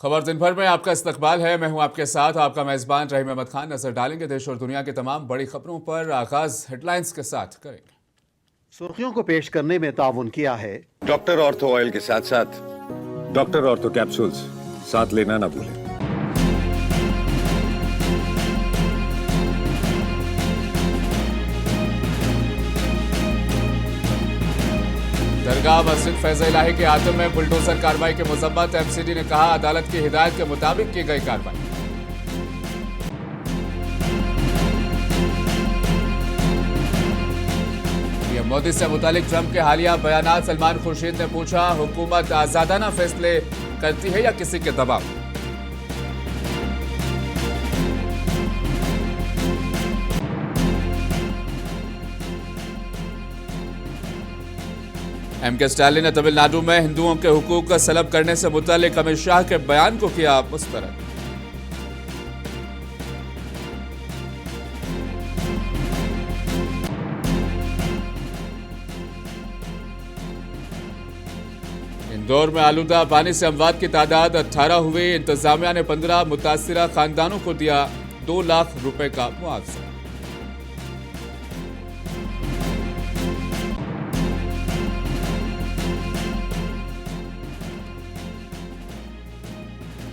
खबर दिन भर में आपका इस्तकबाल है। मैं हूं आपके साथ आपका मेजबान रहीम अहमद खान। नजर डालेंगे देश और दुनिया की तमाम बड़ी खबरों पर। आगाज हेडलाइंस के साथ करेंगे। सुर्खियों को पेश करने में ताउन किया है डॉक्टर ऑर्थो ऑयल के साथ साथ डॉक्टर ऑर्थो कैप्सूल्स साथ लेना ना भूलें। दरगाह मस्जिद फैज़ इलाही के आतम में बुलडोजर कार्रवाई के मुजम्मत। एमसीडी ने कहा अदालत की हिदायत के मुताबिक की गई कार्रवाई। पीएम मोदी से मुतालिक ट्रंप के हालिया बयानात। सलमान खुर्शीद ने पूछा हुकूमत आजादाना फैसले करती है या किसी के दबाव। एमके स्टालिन ने तमिलनाडु में हिंदुओं के हुकूक का सलब करने से मुतालिक अमित शाह के बयान को किया मुस्तरद। इंदौर में आलूदा पानी से अमवात की तादाद 18 हुई। इंतजामिया ने 15 मुतासिरा खानदानों को दिया 2 लाख रुपए का मुआवजा।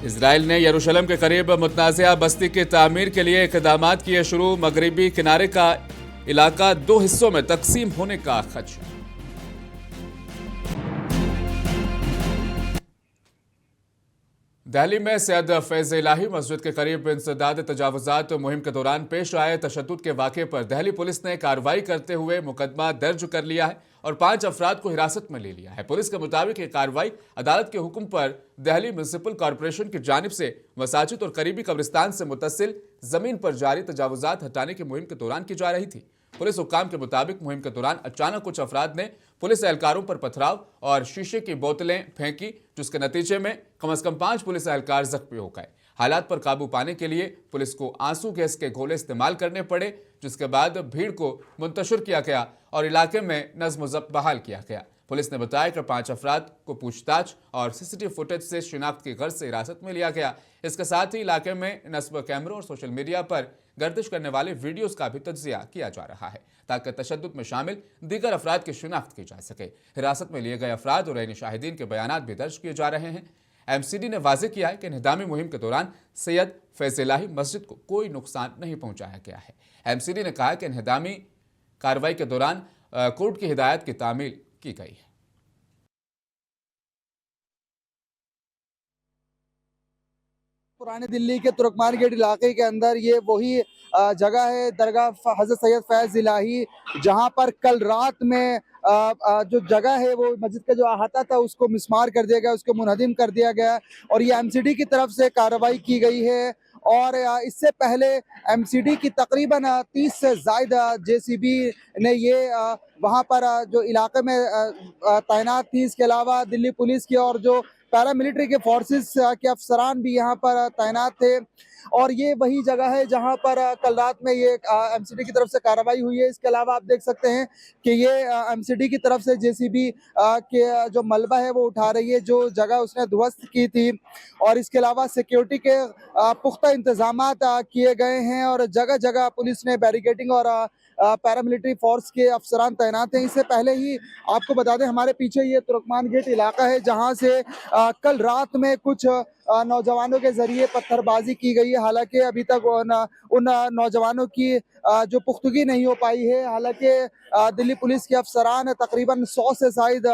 इजराइल ने यरूशलेम के करीब मुतनाज़िया बस्ती की तामीर के लिए इक़दाम किए शुरू। मगरबी किनारे का इलाका 2 हिस्सों में तकसीम होने का खदशा। दिल्ली में सैयद फैज़ इलाही मस्जिद के करीब इंसदाद तजावुज़ात मुहिम के दौरान पेश आए तशद्दुद के वाक़े पर दिल्ली पुलिस ने कार्रवाई करते हुए मुकदमा दर्ज कर लिया है और 5 अफराद को हिरासत में ले लिया है। पुलिस के मुताबिक ये कार्रवाई अदालत के हुक्म पर दिल्ली म्युनिसिपल कॉरपोरेशन की जानिब से मसाजिद और करीबी कब्रिस्तान से मुत्तसिल जमीन पर जारी तजावुज़ात हटाने की मुहिम के दौरान की जा रही थी। पुलिस हुक्काम के मुताबिक मुहिम के दौरान अचानक कुछ अफराद ने पुलिस एहलकारों पर पथराव और शीशे की बोतलें फेंकी, जिसके नतीजे में कम से कम 5 पुलिस एहलकार जख्मी हो गए। हालात पर काबू पाने के लिए पुलिस को आंसू गैस के गोले इस्तेमाल करने पड़े, जिसके बाद भीड़ को मुंतशिर किया गया और इलाके में नज़्म व ज़ब्त बहाल किया गया। पुलिस ने बताया कि 5 अफराद को पूछताछ और सीसीटीवी फुटेज से शिनाख्त की गर्ज से हिरासत में लिया गया। इसके साथ ही इलाके में नस्ब कैमरों और सोशल मीडिया पर गर्दिश करने वाले वीडियोस का भी तज्जिया किया जा रहा है ताकि तशद्दुद में शामिल दीगर अफराद की शिनाख्त की जा सके। हिरासत में लिए गए अफराद और ऐनी शाहिदीन के बयानात भी दर्ज किए जा रहे हैं। एमसीडी ने वाज़ेह किया है कि इंहदामी मुहिम के दौरान सैयद फैज़ इलाही मस्जिद को कोई नुकसान नहीं पहुंचाया गया है। एमसीडी ने कहा कि इंहदामी कार्रवाई के दौरान कोर्ट की हिदायत की तामील की गई है। पुरानी दिल्ली के तुर्कमान गेट इलाके के अंदर ये वही जगह है दरगाह हज़रत सैयद फैज़ इलाही, जहां पर कल रात में जो जगह है वो मस्जिद का जो अहाता था उसको मिस्मार कर दिया गया, उसको मुनहदिम कर दिया गया और ये एमसीडी की तरफ से कार्रवाई की गई है। और इससे पहले एमसीडी की तकरीबन 30 से ज़ायद जेसीबी ने ये वहाँ पर जो इलाके में तैनात थी। इसके अलावा दिल्ली पुलिस की और जो पैरामिलिट्री के फोर्सेस के अफसरान भी यहाँ पर तैनात थे और ये वही जगह है जहाँ पर कल रात में ये एमसीडी की तरफ से कार्रवाई हुई है। इसके अलावा आप देख सकते हैं कि ये एमसीडी की तरफ से जेसीबी के जो मलबा है वो उठा रही है, जो जगह उसने ध्वस्त की थी। और इसके अलावा सिक्योरिटी के पुख्ता इंतजाम किए गए हैं और जगह जगह पुलिस ने बैरिकेडिंग और पैरामिलिट्री फोर्स के अफसरान तैनात हैं। इससे पहले ही आपको बता दें हमारे पीछे ये तुर्कमान गेट इलाका है जहां से कल रात में कुछ नौजवानों के जरिए पत्थरबाजी की गई है। हालांकि अभी तक उन नौजवानों की जो पुख्तगी नहीं हो पाई है। हालांकि दिल्ली पुलिस के अफसरान तकरीबन 100 से शायद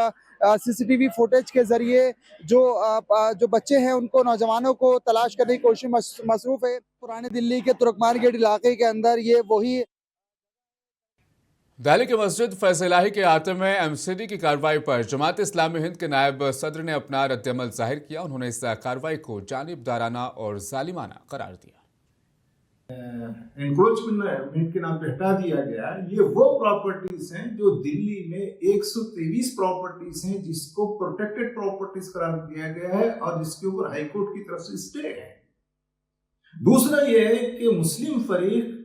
सीसीटीवी फुटेज के जरिए जो बच्चे हैं उनको नौजवानों को तलाश करने की कोशिश मसरूफ है। पुरानी दिल्ली के तुर्कमान गेट इलाके के अंदर ये वही दिल्ली की मस्जिद फैज़ इलाही के आते में एमसीडी की कार्रवाई पर जमात इस्लामी हिंद के नायब सदर ने अपना रद्दअमल जाहिर किया। उन्होंने इस कार्रवाई को जानिबदाराना और जालिमाना करार दिया। एनक्रोचमेंट के नाम पे हटा दिया गया। ये वो प्रॉपर्टीज हैं जो दिल्ली में 123 प्रॉपर्टीज हैं जिसको प्रोटेक्टेड प्रॉपर्टीज करार दिया गया है और जिसके ऊपर हाईकोर्ट की तरफ से स्टे है। दूसरा यह है कि मुस्लिम फरीक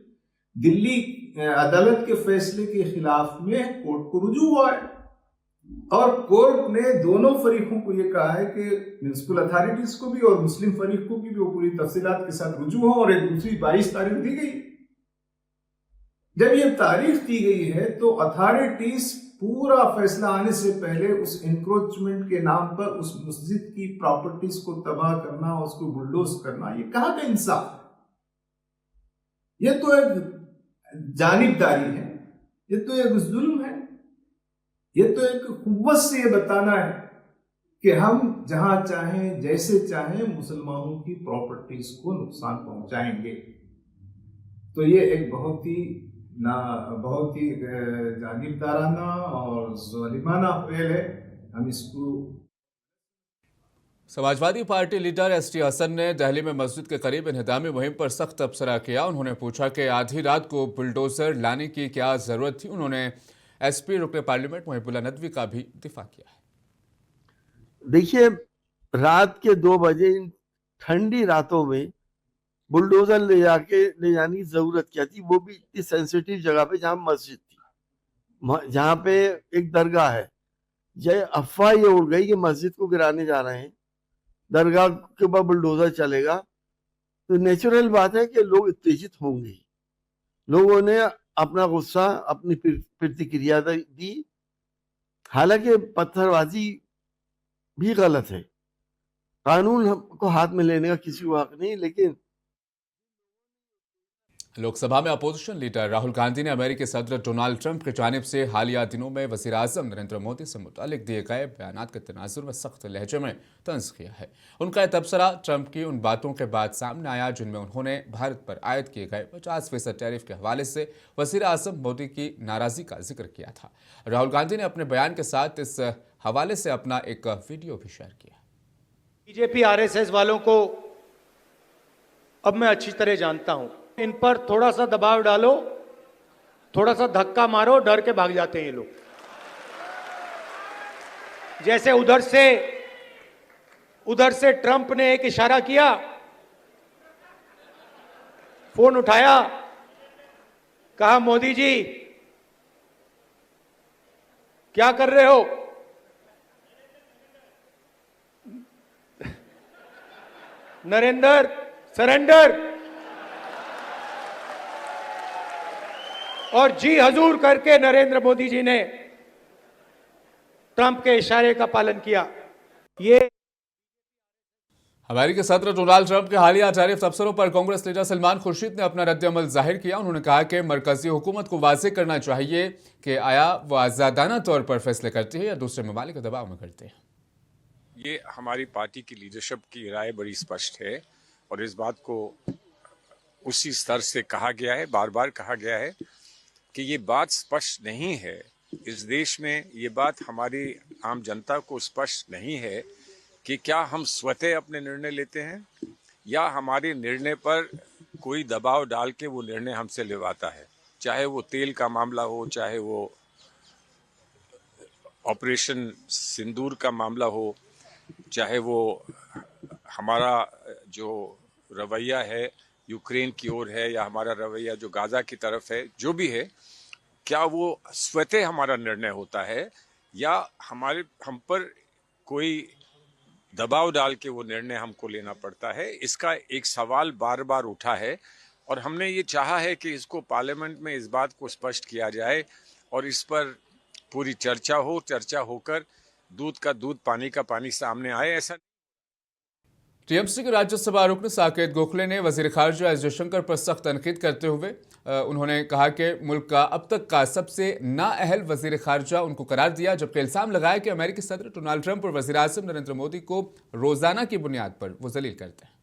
दिल्ली अदालत के फैसले के खिलाफ में कोर्ट को रुजू हुआ है। और कोर्ट ने दोनों फरीकों को ये कहा है कि म्युनिसिपल अथॉरिटीज को भी और मुस्लिम फरीक को भी वो पूरी तफसीलात के साथ रुजू हो, और एक दूसरी 22 तारीख दी गई। जब ये तारीख दी गई है तो अथॉरिटीज पूरा फैसला आने से पहले उस इंक्रोचमेंट के नाम पर उस मस्जिद की प्रॉपर्टीज को तबाह करना, उसको बुलडोज करना, ये कहाँ का इंसाफ है? ये तो एक जानिबदारी है, ये तो एक जुल्म है, ये तो एक कुव्वत से ये बताना है कि हम जहां चाहें जैसे चाहें मुसलमानों की प्रॉपर्टीज को नुकसान पहुंचाएंगे। तो ये एक बहुत ही जानिबदाराना और जालिमाना फेल है। हम इसको Samajwadi party leader ST Hasan ने दिल्ली में मस्जिद के करीब इंहदामी मुहिम पर सख्त तबसरा किया। उन्होंने पूछा कि आधी रात को बुलडोजर लाने की क्या जरूरत थी। उन्होंने एसपी रुकन पार्लियामेंट मुहिबुल्लाह नदवी का भी दिफा किया है। देखिए, रात के 2 बजे इन ठंडी रातों में बुलडोजर ले जाने की जरूरत क्या थी, वो भी इतनी सेंसिटिव जगह पे जहां मस्जिद थी, जहां पे एक दरगाह है। जय अफवाह ये उड़ गई कि मस्जिद को गिराने जा रहे हैं, दरगाह के ऊपर बुलडोजर चलेगा, तो नेचुरल बात है कि लोग उत्तेजित होंगे। लोगों ने अपना गुस्सा, अपनी प्रतिक्रिया दी। हालांकि पत्थरबाजी भी गलत है, कानून को हाथ में लेने का किसी को हक नहीं, लेकिन लोकसभा में अपोजिशन लीडर राहुल गांधी ने अमेरिकी सदर डोनाल्ड ट्रंप की जानिब से हालिया दिनों में वज़ीर आज़म नरेंद्र मोदी से मुतालिक दिए गए बयानात के तनाजुर में सख्त लहजे में तंज किया है। उनका यह तबसरा ट्रंप की उन बातों के बाद सामने आया जिनमें उन्होंने भारत पर आयद किए गए 50% टैरिफ के हवाले से वज़ीर आज़म मोदी की नाराज़गी का जिक्र किया था। राहुल गांधी ने अपने बयान के साथ इस हवाले से अपना एक वीडियो भी शेयर किया। बीजेपी आरएसएस वालों को अब मैं अच्छी तरह जानता हूं। इन पर थोड़ा सा दबाव डालो, थोड़ा सा धक्का मारो, डर के भाग जाते हैं ये लोग। जैसे उधर से ट्रंप ने एक इशारा किया, फोन उठाया, कहा मोदी जी क्या कर रहे हो? नरेंद्र सरेंडर, और जी हजूर करके नरेंद्र मोदी जी ने ट्रंप के इशारे का पालन किया। ये अमेरिकी सदर डोनाल्ड ट्रंप के हालिया टैरिफ तबसरों पर कांग्रेस लीडर सलमान खुर्शीद ने अपना रद्द-ए-अमल जाहिर किया। उन्होंने कहा कि मरकजी हुकूमत को वाज़ेह करना चाहिए कि आया वो आज़ादाना तौर पर फैसले करती है या दूसरे ममालिक के दबाव में करते हैं। ये हमारी पार्टी की लीडरशिप की राय बड़ी स्पष्ट है और इस बात को उसी स्तर से कहा गया है, बार बार कहा गया है कि ये बात स्पष्ट नहीं है इस देश में, ये बात हमारी आम जनता को स्पष्ट नहीं है कि क्या हम स्वतः अपने निर्णय लेते हैं या हमारे निर्णय पर कोई दबाव डाल के वो निर्णय हमसे लेवाता है। चाहे वो तेल का मामला हो, चाहे वो ऑपरेशन सिंदूर का मामला हो, चाहे वो हमारा जो रवैया है यूक्रेन की ओर है या हमारा रवैया जो गाजा की तरफ है, जो भी है, क्या वो स्वतः हमारा निर्णय होता है या हम पर कोई दबाव डाल के वो निर्णय हमको लेना पड़ता है। इसका एक सवाल बार बार उठा है और हमने ये चाहा है कि इसको पार्लियामेंट में इस बात को स्पष्ट किया जाए और इस पर पूरी चर्चा हो, चर्चा होकर दूध का दूध, पानी का पानी सामने आए। ऐसा टीएमसी के राज्यसभा रुकन साकेत गोखले ने वजीर खारजा एस जयशंकर पर सख्त तनकीद करते हुए उन्होंने कहा कि मुल्क का अब तक का सबसे नाअहल वजीर खारजा उनको करार दिया, जबकि इल्जाम लगाया कि अमेरिकी सदर डोनाल्ड ट्रंप और वजीर आज़म नरेंद्र मोदी को रोजाना की बुनियाद पर वो जलील करते हैं।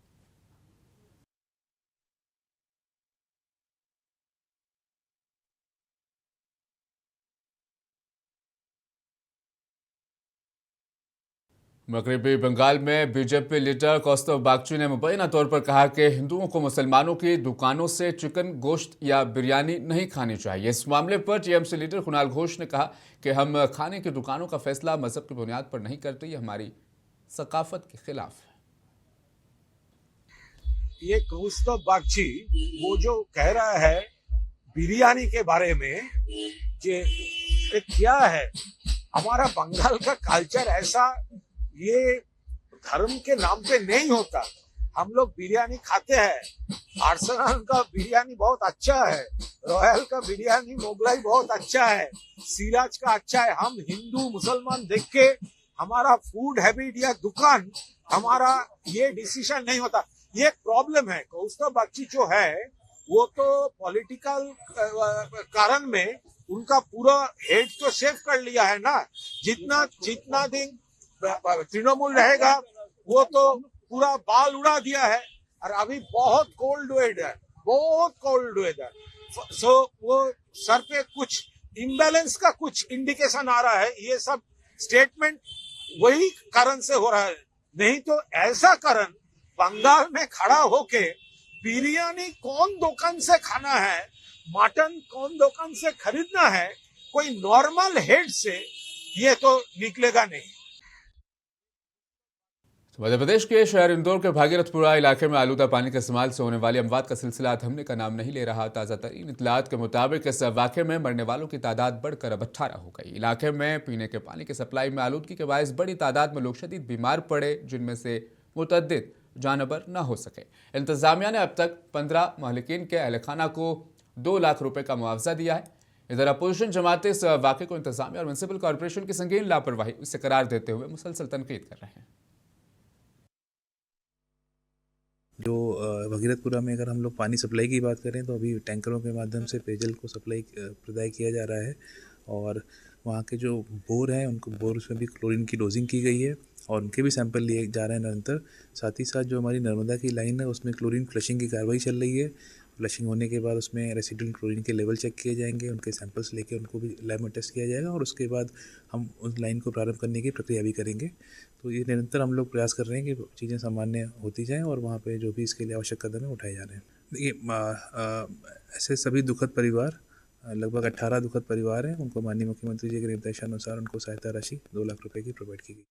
मगरबी बंगाल में बीजेपी लीडर कौस्तव बागची ने मुबैना तौर पर कहा कि हिंदुओं को मुसलमानों की दुकानों से चिकन, गोश्त या बिरयानी नहीं खानी चाहिए। इस मामले पर टीएमसी लीडर कुणाल घोष ने कहा कि हम खाने की दुकानों का फैसला मजहब की बुनियाद पर नहीं करते, ये हमारी सकाफत के खिलाफ है। ये कौस्तव बागची वो जो कह रहा है बिरयानी के बारे में कि क्या है, हमारा बंगाल का कल्चर ऐसा ये धर्म के नाम पे नहीं होता। हम लोग बिरयानी खाते हैं, आर्सेनल का बिरयानी बहुत अच्छा है, रॉयल का बिरयानी मोगलाई बहुत अच्छा है, सिराज का अच्छा है। हम हिंदू मुसलमान देख के हमारा फूड हैबिट या दुकान हमारा ये डिसीजन नहीं होता। ये एक प्रॉब्लम है। कौस्तुभ बागची जो है वो तो पॉलिटिकल कारण में उनका पूरा हेड तो सेव कर लिया है ना। जितना दिन तृणमूल रहेगा वो तो पूरा बाल उड़ा दिया है। और अभी बहुत कोल्ड वेदर, बहुत कोल्ड वेदर, सो वो सर पे कुछ इम्बैलेंस का कुछ इंडिकेशन आ रहा है। ये सब स्टेटमेंट वही कारण से हो रहा है, नहीं तो ऐसा कारण बंगाल में खड़ा होके बिरयानी कौन दुकान से खाना है, मटन कौन दुकान से खरीदना है, कोई नॉर्मल हेड से ये तो निकलेगा नहीं। मध्य प्रदेश के शहर इंदौर के भागीरथपुरा इलाके में आलूदा पानी के इस्तेमाल से होने वाली अमवात का सिलसिला थमने का नाम नहीं ले रहा। ताज़ा तरीन इत्तलात के मुताबिक इस वाक़े में मरने वालों की तादाद बढ़कर अब 18 हो गई। इलाके में पीने के पानी की सप्लाई में आलूदगी के बायस बड़ी तादाद में लोग शदीद बीमार पड़े, जिनमें से मुतअद्दिद जानबर न हो सके। इंतजामिया ने अब तक 15 महलिकीन के अहलखाना को 2 लाख रुपए का मुआवजा दिया है। इधर अपोजिशन जमातें इस वाक़े को इंतजामिया और म्यूनसिपल कॉरपोरेशन की संगीन लापरवाही से करार देते हुए मुसलसल तनकीद कर रहे हैं। जो भगीरथपुरा में अगर हम लोग पानी सप्लाई की बात करें तो अभी टैंकरों के माध्यम से पेयजल को प्रदाय किया जा रहा है और वहाँ के जो बोर हैं उनको बोर में भी क्लोरीन की डोजिंग की गई है और उनके भी सैंपल लिए जा रहे हैं निरंतर। साथ ही साथ जो हमारी नर्मदा की लाइन है उसमें क्लोरीन फ्लशिंग की कार्रवाई चल रही है। फ्लशिंग होने के बाद उसमें रेसिडुअल क्लोरीन के लेवल चेक किए जाएंगे, उनके सैंपल्स लेके उनको भी लैब में टेस्ट किया जाएगा और उसके बाद हम उस लाइन को प्रारंभ करने की प्रक्रिया भी करेंगे। तो ये निरंतर हम लोग प्रयास कर रहे हैं कि चीज़ें सामान्य होती जाएं और वहाँ पे जो भी इसके लिए आवश्यक कदम है उठाए जा रहे हैं। देखिए ऐसे सभी दुखद परिवार, लगभग 18 दुखद परिवार हैं, उनको माननीय मुख्यमंत्री जी के निर्देशानुसार उनको सहायता राशि 2 लाख रुपए की प्रोवाइड की गई।